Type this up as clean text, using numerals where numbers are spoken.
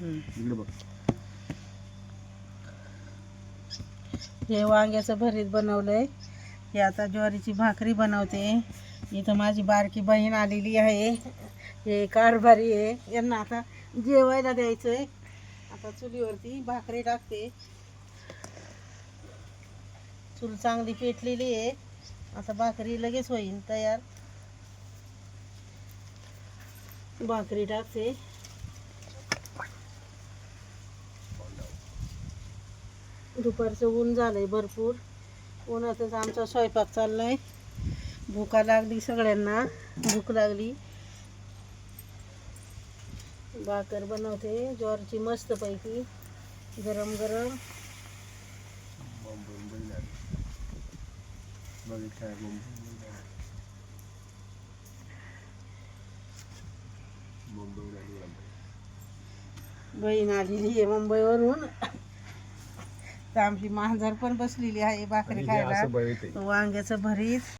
इकडे बघ. हे वांग्याचं भरीत बनवलंय. हे आता ज्वारीची भाकरी बनवते. इथं माझी बारकी बहीण आलेली आहे. हे कारभारी आहे. यांना आता जेवायला द्यायचंय. आता चुलीवरती भाकरी टाकते. चूल चांगली पेटलेली आहे. आता भाकरी लगेच होईल तयार. भाकरी टाकते. दुपारचं ऊन झालंय भरपूर. उन्हातच आमचा स्वयंपाक चाललाय. भूका लागली सगळ्यांना. भूक लागली. भाकर बनवते ज्वारीची मस्त पैकी गरम गरम. बहीण आलेली आहे मुंबईवरून. तर आमची मांजर पण बसलेली आहे भाकरी खायला. वांग्याचं भरीत.